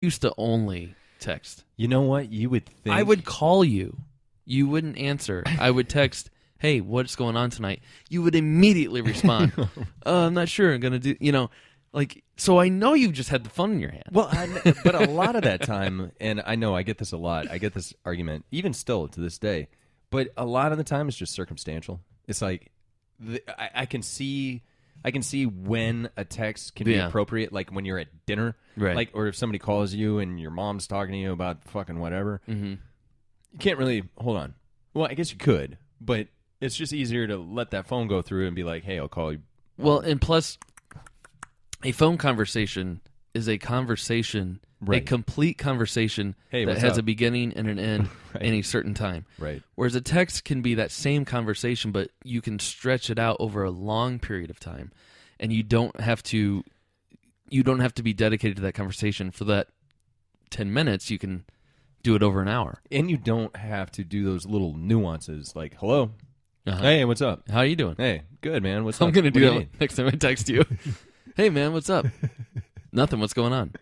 used to only text. You know what? You would think I would call you. You wouldn't answer. I would text, hey, what's going on tonight? You would immediately respond, I'm not sure. I'm going to do, so I know you just had the phone in your hand. Well, but a lot of that time, and I know I get this a lot. I get this argument, even still to this day. But a lot of the time, it's just circumstantial. It's like I can see when a text can be appropriate, like when you're at dinner, right? Like, or if somebody calls you and your mom's talking to you about fucking whatever. Mm-hmm. You can't really hold on. Well, I guess you could, but it's just easier to let that phone go through and be like, "Hey, I'll call you." Well, and plus, a phone conversation is a conversation, right. a complete conversation that has a beginning and an end right. in a certain time. Right. Whereas a text can be that same conversation, but you can stretch it out over a long period of time, and you don't have to be dedicated to that conversation for that 10 minutes. You can do it over an hour, and you don't have to do those little nuances like "Hello, uh-huh. Hey, what's up? How are you doing? Hey, good, man. What's I'm up? going to do What that need? next time I text you. Hey, man, what's up? Nothing. What's going on?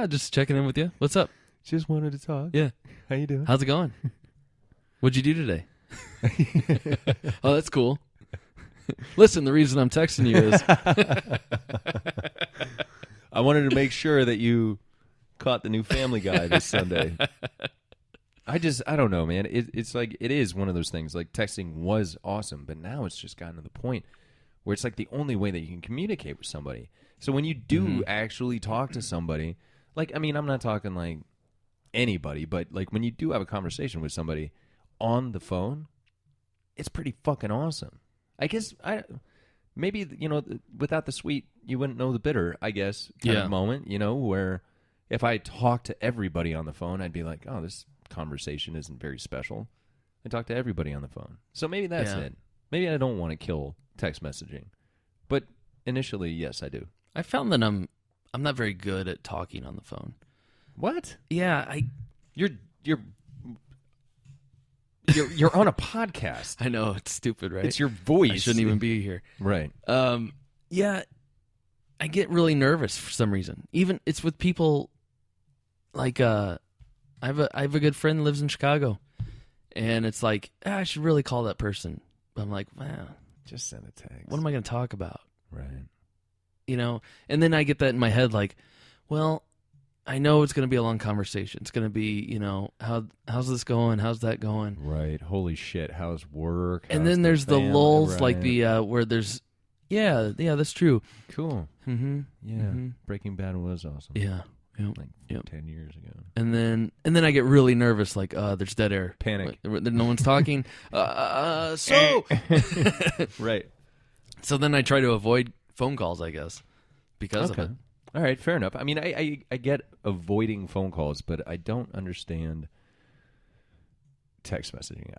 Just checking in with you. What's up? Just wanted to talk. Yeah. How you doing? How's it going? What'd you do today? Oh, that's cool. Listen, the reason I'm texting you is I wanted to make sure that you caught the new Family Guy this Sunday. I don't know, man. It's like, it is one of those things. Like, texting was awesome, but now it's just gotten to the point where it's like the only way that you can communicate with somebody. So when you do actually talk to somebody, like, I mean, I'm not talking like anybody, but like when you do have a conversation with somebody on the phone, it's pretty fucking awesome. I guess maybe, without the sweet, you wouldn't know the bitter, I guess, kind of moment, where if I talked to everybody on the phone, I'd be like, oh, this conversation isn't very special. I talk to everybody on the phone. So maybe that's it. Maybe I don't want to kill text messaging. But initially, yes, I do. I found that I'm not very good at talking on the phone. What? Yeah, You're on a podcast. I know, it's stupid, right? It's your voice. I shouldn't even be here. Right. Yeah, I get really nervous for some reason. Even it's with people like I have a good friend that lives in Chicago, and it's like I should really call that person. But I'm like, wow, just send a text. What am I going to talk about? Right. And then I get that in my head, like, well, I know it's going to be a long conversation. It's going to be, how's this going? How's that going? Right. Holy shit. How's work? And then there's the lulls, like the where there's, yeah, that's true. Cool. Mm-hmm. Yeah. Mm-hmm. Breaking Bad was awesome. Yeah. Yep. Like 10 years ago. And then I get really nervous, like, there's dead air. Panic. No one's talking. So. Right. So then I try to avoid phone calls, I guess, because of it. All right, fair enough. I mean, I get avoiding phone calls, but I don't understand text messaging.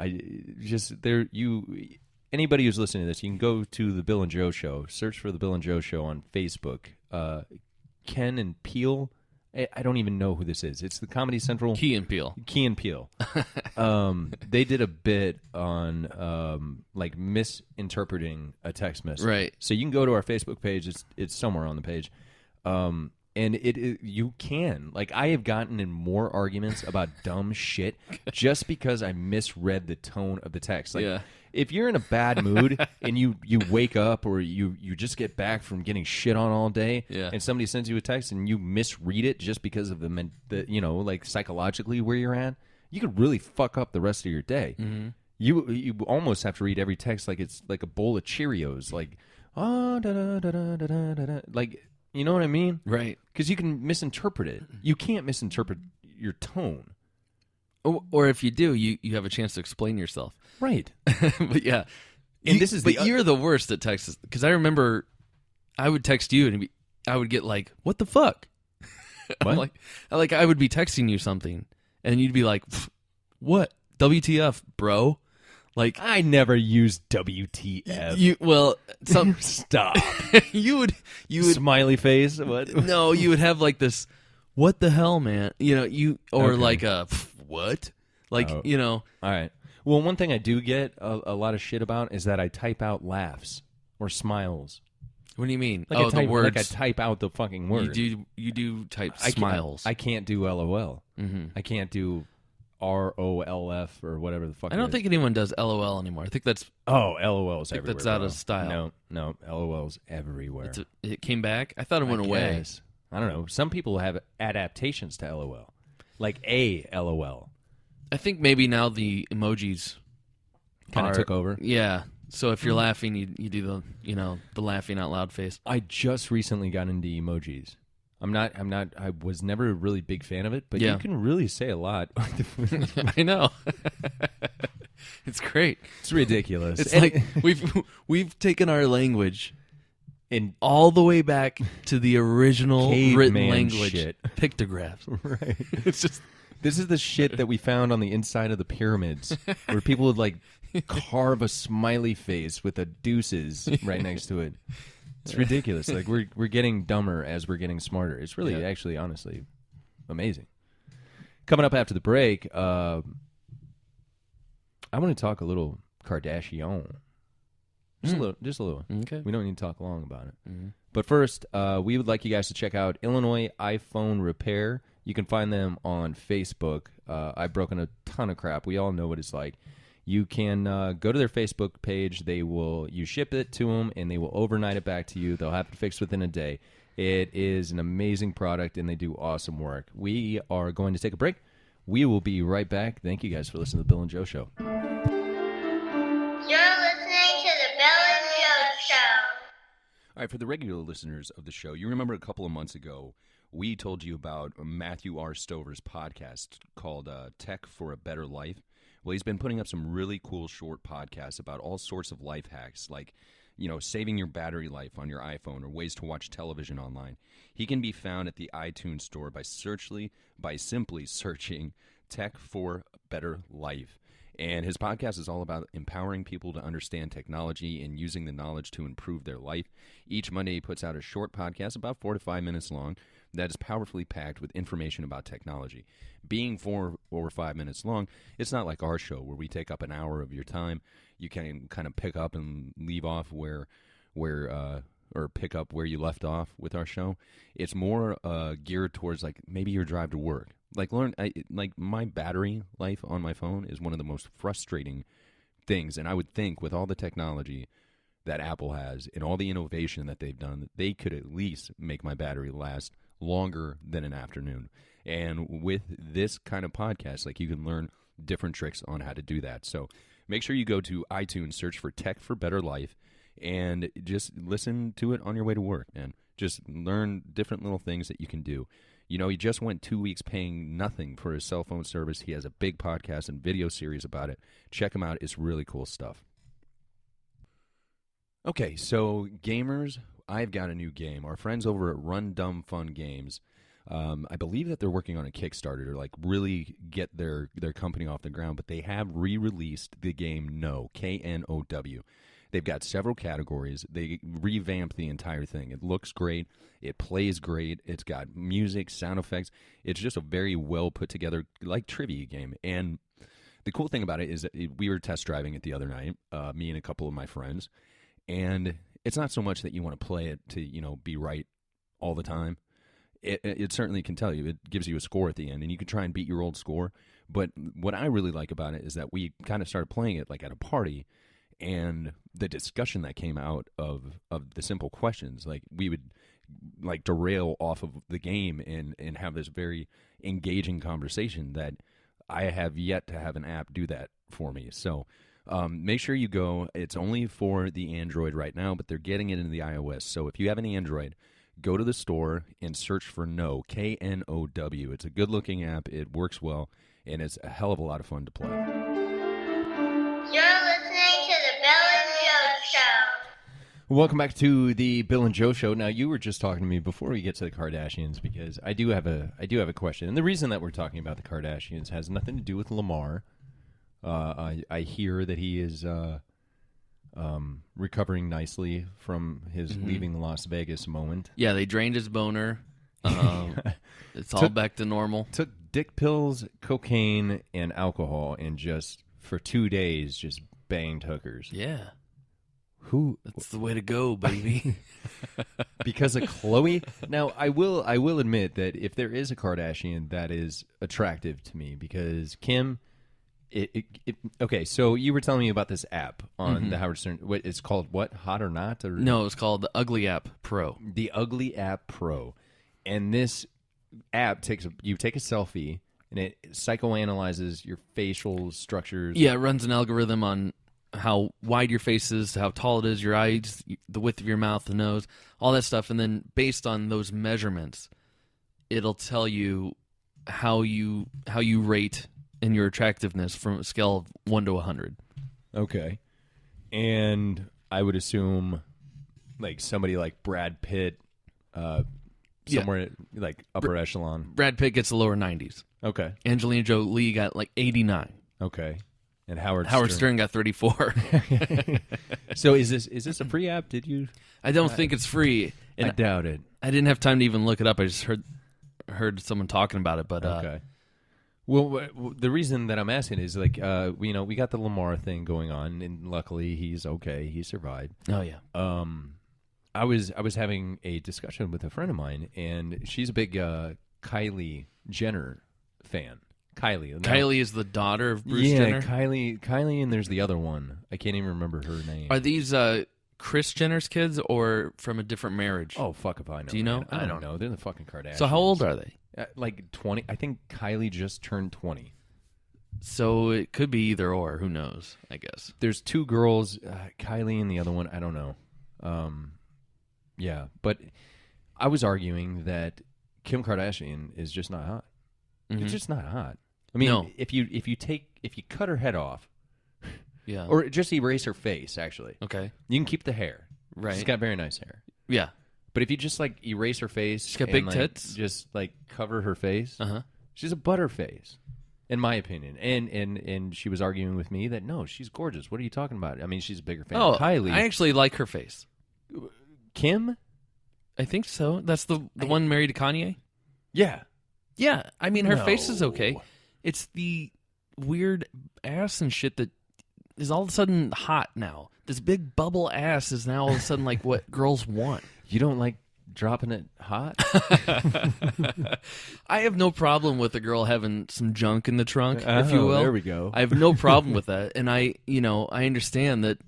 Anybody who's listening to this, you can go to the Bill and Joe Show, search for the Bill and Joe Show on Facebook. Ken and Peele. I don't even know who this is. It's the Comedy Central. Key and Peele. They did a bit on like misinterpreting a text message. Right. So you can go to our Facebook page. It's somewhere on the page. And you can. Like, I have gotten in more arguments about dumb shit just because I misread the tone of the text. Like, if you're in a bad mood and you wake up or you just get back from getting shit on all day, and somebody sends you a text and you misread it just because of the like psychologically where you're at, you could really fuck up the rest of your day. Mm-hmm. You almost have to read every text like it's like a bowl of Cheerios, like like. You know what I mean? Right. Because you can misinterpret it. You can't misinterpret your tone. Or if you do, you have a chance to explain yourself. Right. But yeah. But you're the worst at texts. Because I remember I would text you and I would get like, what the fuck? What? like I would be texting you something and you'd be like, what? WTF, bro? Like, I never used WTF. Stop. you would smiley face. What? No, you would have like this. What the hell, man? Like a what? Like All right. Well, one thing I do get a lot of shit about is that I type out laughs or smiles. What do you mean? Like oh, I type, the words. Like I type out the fucking words. You do type I smiles. I can't do LOL. Mm-hmm. I can't do ROLF or whatever the fuck. I don't think anyone does LOL anymore. I think that's LOL's everywhere. that's out bro. of style. No, LOL's everywhere. it came back. I thought it went away. Guess. I don't know. Some people have adaptations to LOL, like a LOL. I think maybe now the emojis Kind of took over. Yeah. So if you're laughing, you do the laughing out loud face. I just recently got into emojis. I was never a really big fan of it, but you can really say a lot. I know. It's great. It's ridiculous. It's like we've taken our language in all the way back to the original written caveman language, shit. pictographs. Right. It's just This is the shit that we found on the inside of the pyramids, where people would like carve a smiley face with a deuces right next to it. It's ridiculous. Like we're getting dumber as we're getting smarter. It's really actually honestly amazing. Coming up after the break, I want to talk a little Kardashian. Just a little. Okay. We don't need to talk long about it. Mm-hmm. But first, we would like you guys to check out Illinois iPhone Repair. You can find them on Facebook. I've broken a ton of crap. We all know what it's like. You can go to their Facebook page. You ship it to them, and they will overnight it back to you. They'll have it fixed within a day. It is an amazing product, and they do awesome work. We are going to take a break. We will be right back. Thank you guys for listening to the Bill and Joe Show. You're listening to the Bill and Joe Show. All right, for the regular listeners of the show, you remember a couple of months ago, we told you about Matthew R. Stover's podcast called Tech for a Better Life. Well, he's been putting up some really cool short podcasts about all sorts of life hacks, like, saving your battery life on your iPhone or ways to watch television online. He can be found at the iTunes store by simply searching Tech for a Better Life. And his podcast is all about empowering people to understand technology and using the knowledge to improve their life. Each Monday, he puts out a short podcast about 4 to 5 minutes long that is powerfully packed with information about technology. Being 4 or 5 minutes long, it's not like our show where we take up an hour of your time. You can kind of pick up and leave off or pick up where you left off with our show. It's more geared towards like maybe your drive to work. Like my battery life on my phone is one of the most frustrating things, and I would think with all the technology that Apple has and all the innovation that they've done, they could at least make my battery last longer than an afternoon. And with this kind of podcast, like, you can learn different tricks on how to do that. So make sure you go to iTunes, search for Tech for Better Life, and just listen to it on your way to work, man. Just learn different little things that you can do. He just went 2 weeks paying nothing for his cell phone service. He has a big podcast and video series about it. Check him out. It's really cool stuff. Okay, so gamers, I've got a new game. Our friends over at Run Dumb Fun Games, I believe that they're working on a Kickstarter to like really get their company off the ground, but they have re-released the game Know, K-N-O-W. They've got several categories. They revamped the entire thing. It looks great. It plays great. It's got music, sound effects. It's just a very well put together, like, trivia game. And the cool thing about it is that we were test driving it the other night, me and a couple of my friends. And it's not so much that you want to play it to, be right all the time. It certainly can tell you. It gives you a score at the end, and you can try and beat your old score. But what I really like about it is that we kind of started playing it like at a party, and the discussion that came out of the simple questions, like, we would like derail off of the game and have this very engaging conversation that I have yet to have an app do that for me. So make sure you go. It's only for the Android right now, but they're getting it into the iOS. So if you have an Android, go to the store and search for Know, K-N-O-W. It's a good-looking app. It works well, and it's a hell of a lot of fun to play. You're listening to the Bill and Joe Show. Welcome back to the Bill and Joe Show. Now, you were just talking to me before we get to the Kardashians, because I do have a question. And the reason that we're talking about the Kardashians has nothing to do with Lamar. I hear that he is recovering nicely from his leaving Las Vegas moment. Yeah, they drained his boner. It's all back to normal. Took dick pills, cocaine, and alcohol, and just for 2 days just banged hookers. Yeah. Who? That's the way to go, baby. Because of Chloe. Now, I will admit that if there is a Kardashian, that is attractive to me because Kim. Okay, so you were telling me about this app on the Howard Stern. What it's called? What, Hot or Not? Or No, it's called the Ugly App Pro. the Ugly App Pro, and this app you take a selfie and it psychoanalyzes your facial structures. Yeah, it runs an algorithm on how wide your face is, how tall it is, your eyes, the width of your mouth, the nose, all that stuff, and then based on those measurements, it'll tell you how you rate in your attractiveness from a scale of 1 to 100. Okay, and I would assume like somebody like Brad Pitt, somewhere like upper echelon. Brad Pitt gets the lower 90s. Okay, Angelina Jolie got like 89. okay, and Howard Stern got 34. So is this a free app? Did you? I don't think it's free. And I doubt it. I didn't have time to even look it up. I just heard someone talking about it. But Okay. Well, the reason that I'm asking is like, we got the Lamar thing going on, and luckily he's okay. He survived. oh yeah, I was having a discussion with a friend of mine, and she's a big Kylie Jenner fan. Kylie is the daughter of Bruce yeah, Jenner. Kylie, and there's the other one. I can't even remember her name. Are these Kris Jenner's kids or from a different marriage? Oh, fuck if I know. Do you know? Man. I don't know. They're the fucking Kardashians. So how old are they? Like 20. I think Kylie just turned 20. So it could be either or. Who knows? I guess. There's two girls, Kylie and the other one. I don't know. Yeah, but I was arguing that Kim Kardashian is just not hot. Mhm. It's just not hot. I mean, No. if you cut her head off, Yeah. or just erase her face, actually, okay. you can keep the hair. Right. She's got very nice hair. Yeah. But if you just like erase her face, She's got and, big like, tits? just like cover her face, Uh huh. she's a butterface, in my opinion. And she was arguing with me that no, she's gorgeous. What are you talking about? I mean, she's a bigger fan Oh, of Kylie. I actually like her face. Kim? I think so. That's the one married to Kanye. Yeah. Yeah. I mean, her face is okay. No. It's the weird ass and shit that is all of a sudden hot now. This big bubble ass is now all of a sudden like what girls want. You don't like dropping it hot? I have no problem with a girl having some junk in the trunk, if you Oh, will. there we go. I have no problem with that. And I understand that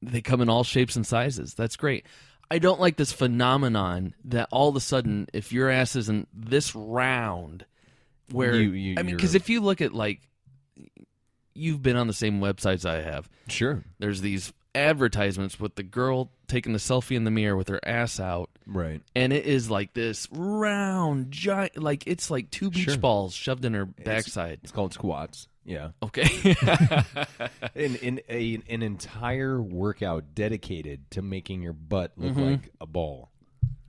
they come in all shapes and sizes. That's great. I don't like this phenomenon that all of a sudden, if your ass isn't this round, where because if you look at like, you've been on the same websites I have. Sure. There's these advertisements with the girl taking the selfie in the mirror with her ass out, Right. and it is like this round giant, like it's like two beach Sure. balls shoved in her backside. It's called squats. Yeah. Okay. an entire workout dedicated to making your butt look Mm-hmm. like a ball.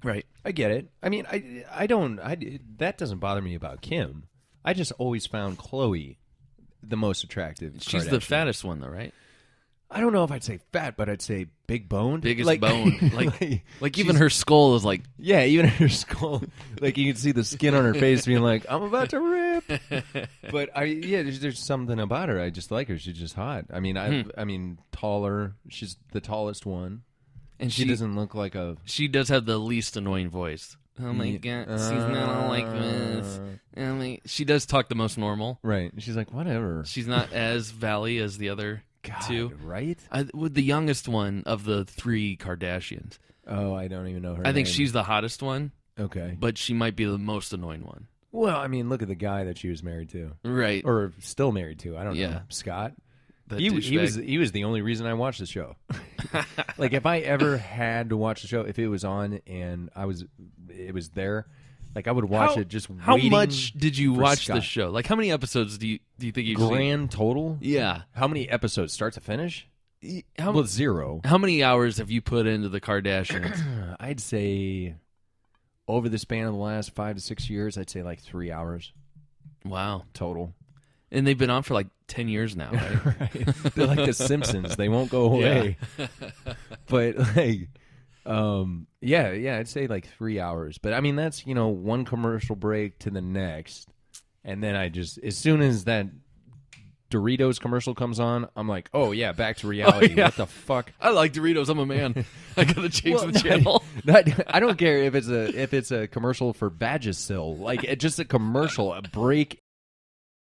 Right. I get it. I mean, that doesn't bother me about Kim. I just always found Chloe the most attractive. She's the Kardashian. fattest one, though, right? I don't know if I'd say fat, but I'd say big boned. Biggest bone. Like even her skull is like, yeah, even her skull. Like you can see the skin on her face being like, I'm about to rip. But there's something about her. I just like her. She's just hot. I mean, I mean, taller. She's the tallest one. and She doesn't look like a. She does have the least annoying voice. Oh my god, she's not like this. Oh my, she does talk the most normal. Right. She's like, whatever. She's not as valley as the other God, two. right? With the youngest one of the three Kardashians, Oh, I don't even know her I think name. she's the hottest one, Okay. but she might be the most annoying one. Well, I mean, look at the guy that she was married to. Right. Or still married to. I don't Yeah. know. Scott. That He douchebag. was the only reason I watched the show. Like if I ever had to watch the show, if it was on and it was there, like I would watch it just How waiting much did you for watch the Scott. show? Like how many episodes do you think you've seen? Grand total? Yeah. How many episodes start to finish? How, Well, 0. how many hours have you put into the Kardashians? I'd say over the span of the last 5 to 6 years, I'd say like 3 hours Wow. total. And they've been on for like 10 years now, right? Right. They're like the Simpsons. They won't go away. But like I'd say like 3 hours. But I mean that's, one commercial break to the next. And then I just as soon as that Doritos commercial comes on, I'm like, oh yeah, back to reality. yeah. What the fuck? I like Doritos. I'm a man. I gotta change Well, the channel. I don't care if it's a commercial for Vagisil, like just a commercial, a break